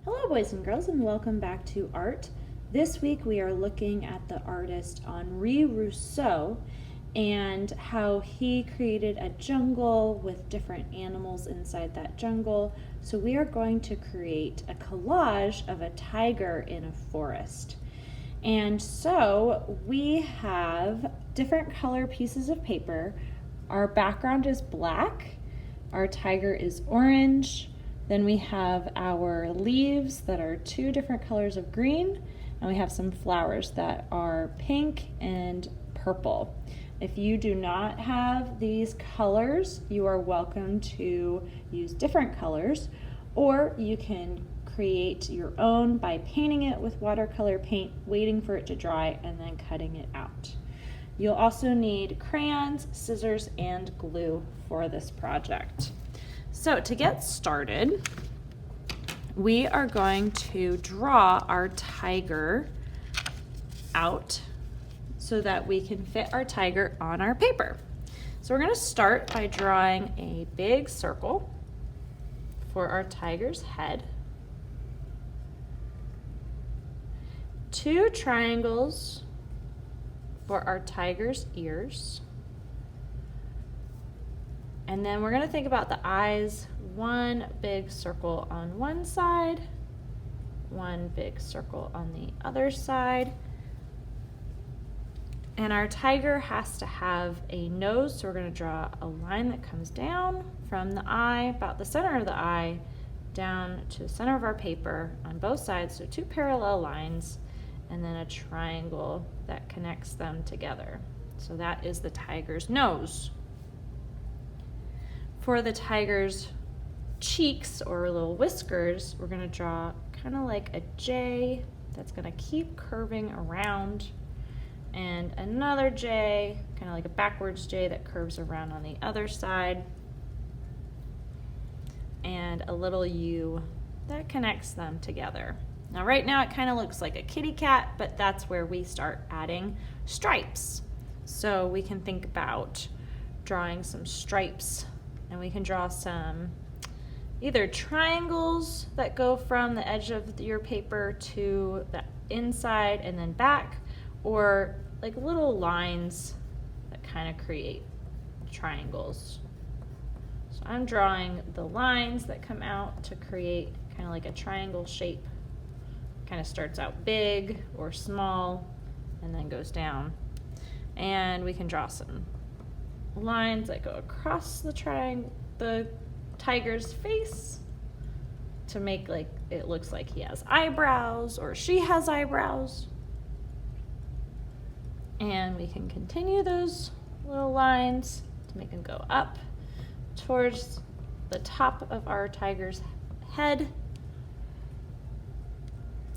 Hello boys and girls, and welcome back to Art. This week we are looking at the artist Henri Rousseau and how he created a jungle with different animals inside that jungle. So we are going to create a collage of a tiger in a forest. And so we have different color pieces of paper. Our background is black, our tiger is orange. Then we have our leaves that are two different colors of green, and we have some flowers that are pink and purple. If you do not have these colors, you are welcome to use different colors, or you can create your own by painting it with watercolor paint, waiting for it to dry, and then cutting it out. You'll also need crayons, scissors, and glue for this project. So to get started, we are going to draw our tiger out so that we can fit our tiger on our paper. So we're going to start by drawing a big circle for our tiger's head, 2 triangles for our tiger's ears, and then we're going to think about the eyes, 1 big circle on one side, 1 big circle on the other side. And our tiger has to have a nose, so we're going to draw a line that comes down from the eye, about the center of the eye, down to the center of our paper on both sides, so 2 parallel lines, and then a triangle that connects them together. So that is the tiger's nose. For the tiger's cheeks or little whiskers, we're going to draw kind of like a J that's going to keep curving around, and another J, kind of like a backwards J that curves around on the other side, and a little U that connects them together. Now right now it kind of looks like a kitty cat, but that's where we start adding stripes. So we can think about drawing some stripes, and we can draw some either triangles that go from the edge of your paper to the inside and then back, or like little lines that kind of create triangles. So I'm drawing the lines that come out to create kind of like a triangle shape. Kind of starts out big or small and then goes down. And we can draw some lines that go across the tiger's face to make like it looks like he has eyebrows or she has eyebrows. And we can continue those little lines to make them go up towards the top of our tiger's head.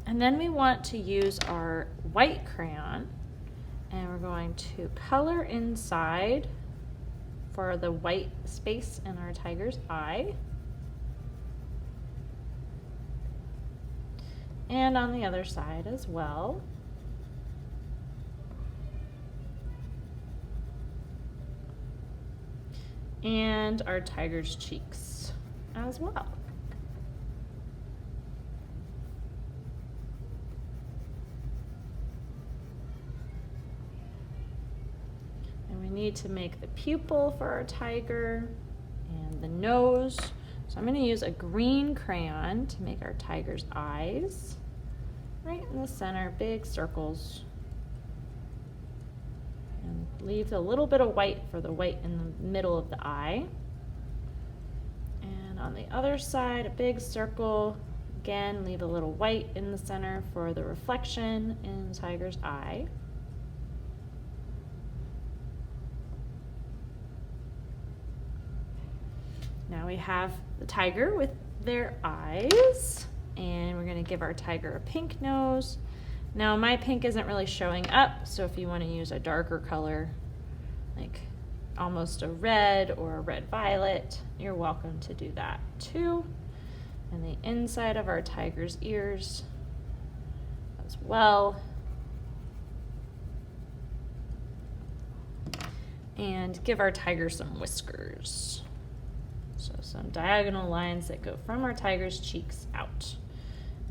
And then we want to use our white crayon, and we're going to color inside for the white space in our tiger's eye. And on the other side as well. And our tiger's cheeks as well. We need to make the pupil for our tiger and the nose. So I'm going to use a green crayon to make our tiger's eyes. Right in the center, big circles. And leave a little bit of white for the white in the middle of the eye. And on the other side, a big circle. Again, leave a little white in the center for the reflection in the tiger's eye. Now we have the tiger with their eyes, and we're going to give our tiger a pink nose. Now my pink isn't really showing up, so if you want to use a darker color, like almost a red or a red violet, you're welcome to do that too. And the inside of our tiger's ears as well. And give our tiger some whiskers. So some diagonal lines that go from our tiger's cheeks out.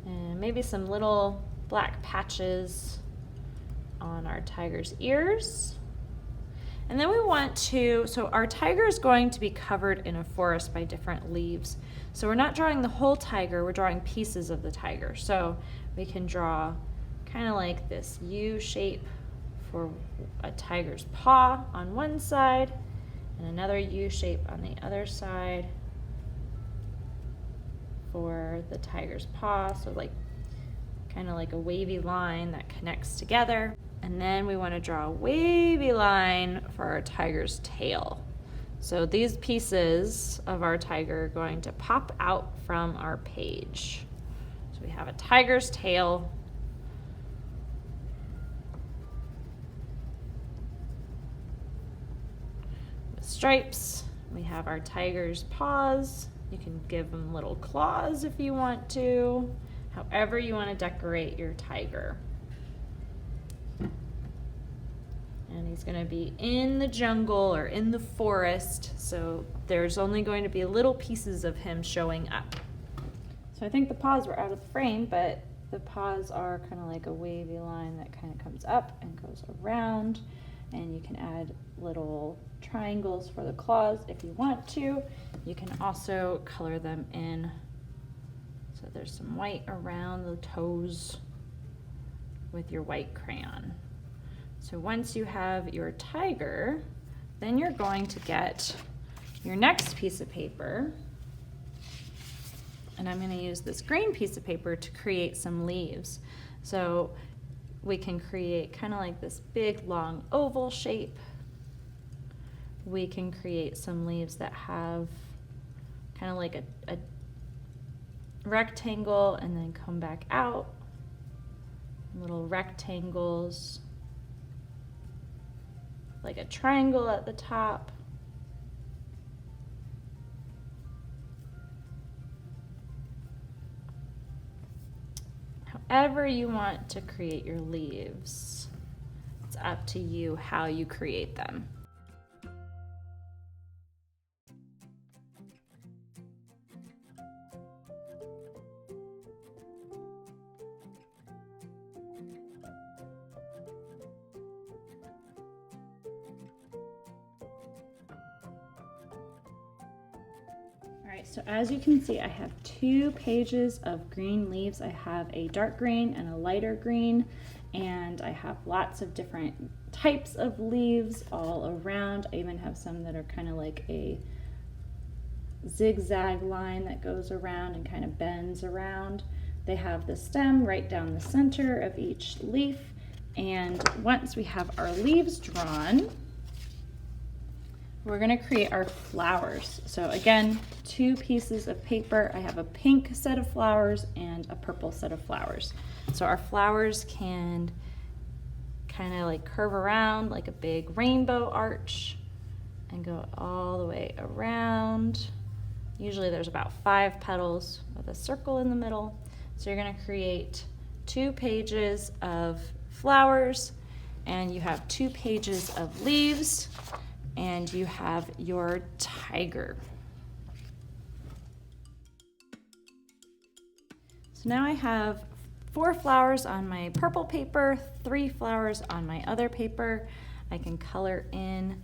And maybe some little black patches on our tiger's ears. And then we want to, so our tiger is going to be covered in a forest by different leaves. So we're not drawing the whole tiger, we're drawing pieces of the tiger. So we can draw kind of like this U shape for a tiger's paw on one side and another U shape on the other side for the tiger's paw. So like kind of like a wavy line that connects together. And then we want to draw a wavy line for our tiger's tail. So these pieces of our tiger are going to pop out from our page. So we have a tiger's tail. With stripes. We have our tiger's paws. You can give them little claws if you want to. However you want to decorate your tiger. And he's going to be in the jungle or in the forest, so there's only going to be little pieces of him showing up. So I think the paws were out of the frame, but the paws are kind of like a wavy line that kind of comes up and goes around, and you can add little triangles for the claws if you want to. You can also color them in. So there's some white around the toes with your white crayon. So once you have your tiger, then you're going to get your next piece of paper. And I'm going to use this green piece of paper to create some leaves. So we can create kind of like this big long oval shape. We can create some leaves that have kind of like a rectangle and then come back out. Little rectangles. Like a triangle at the top. However you want to create your leaves, it's up to you how you create them. So as you can see, I have 2 pages of green leaves. I have a dark green and a lighter green, and I have lots of different types of leaves all around. I even have some that are kind of like a zigzag line that goes around and kind of bends around. They have the stem right down the center of each leaf, and once we have our leaves drawn, we're going to create our flowers. So again, 2 pieces of paper. I have a pink set of flowers and a purple set of flowers. So our flowers can kind of like curve around like a big rainbow arch and go all the way around. Usually there's about 5 petals with a circle in the middle. So you're going to create 2 pages of flowers, and you have 2 pages of leaves, and you have your tiger. So now I have 4 flowers on my purple paper, 3 flowers on my other paper. I can color in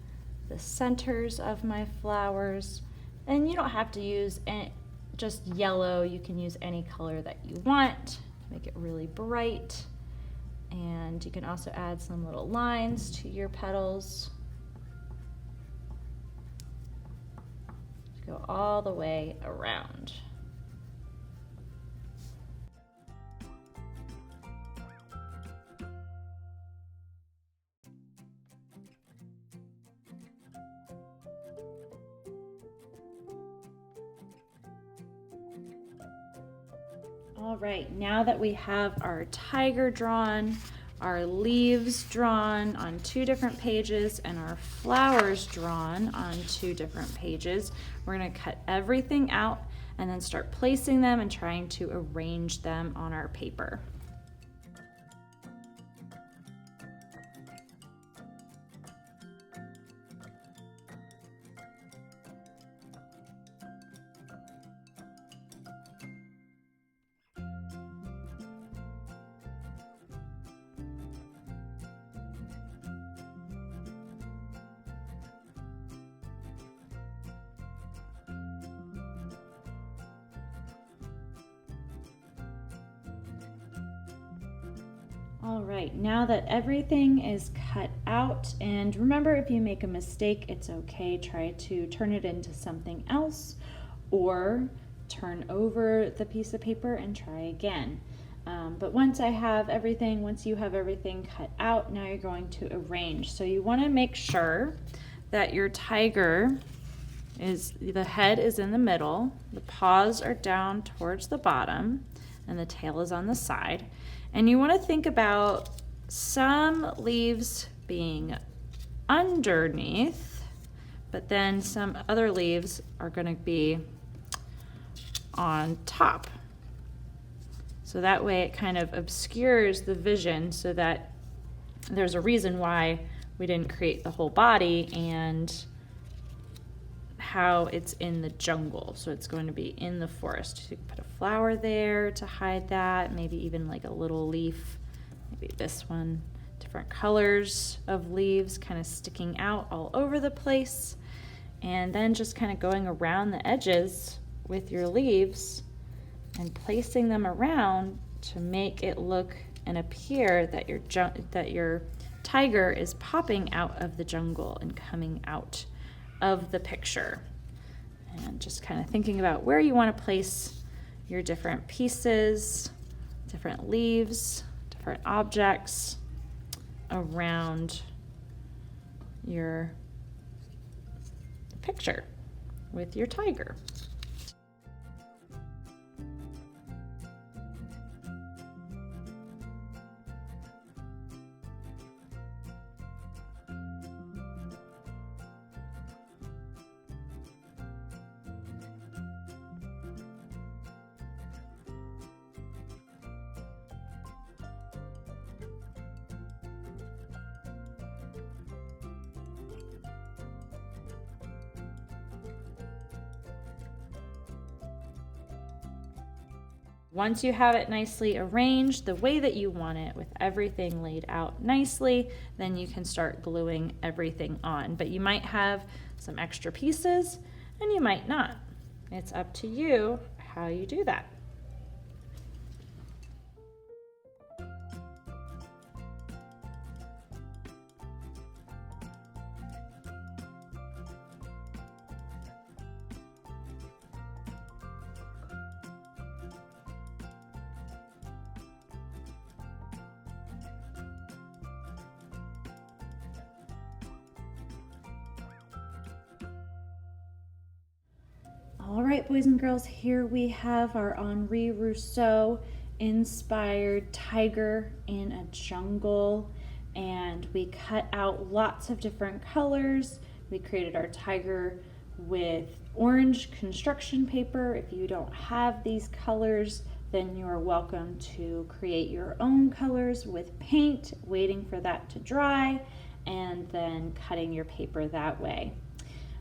the centers of my flowers, and you don't have to use just yellow. You can use any color that you want, make it really bright. And you can also add some little lines to your petals. Go all the way around. All right, now that we have our tiger drawn, our leaves drawn on 2 different pages, and our flowers drawn on 2 different pages, we're going to cut everything out and then start placing them and trying to arrange them on our paper. All right, now that everything is cut out, and remember, if you make a mistake, it's okay. Try to turn it into something else or turn over the piece of paper and try again. But once you have everything cut out, now you're going to arrange. So you want to make sure that your tiger the head is in the middle, the paws are down towards the bottom, and the tail is on the side. And you want to think about some leaves being underneath, but then some other leaves are going to be on top. So that way it kind of obscures the vision, so that there's a reason why we didn't create the whole body and how it's in the jungle. So it's going to be in the forest. So you can put a flower there to hide that, maybe even like a little leaf, maybe this one, different colors of leaves kind of sticking out all over the place. And then just kind of going around the edges with your leaves and placing them around to make it look and appear that your tiger is popping out of the jungle and coming out of the picture. And just kind of thinking about where you want to place your different pieces, different leaves, different objects around your picture with your tiger. Once you have it nicely arranged the way that you want it, with everything laid out nicely, then you can start gluing everything on. But you might have some extra pieces and you might not. It's up to you how you do that. All right, boys and girls, here we have our Henri Rousseau inspired tiger in a jungle, and we cut out lots of different colors. We created our tiger with orange construction paper. If you don't have these colors, then you are welcome to create your own colors with paint, waiting for that to dry, and then cutting your paper that way.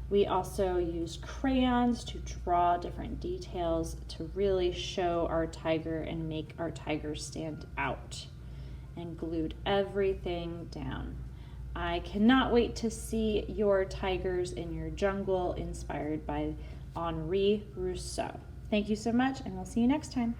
We also used crayons to draw different details to really show our tiger and make our tiger stand out, and glued everything down. I cannot wait to see your tigers in your jungle inspired by Henri Rousseau. Thank you so much, and we'll see you next time.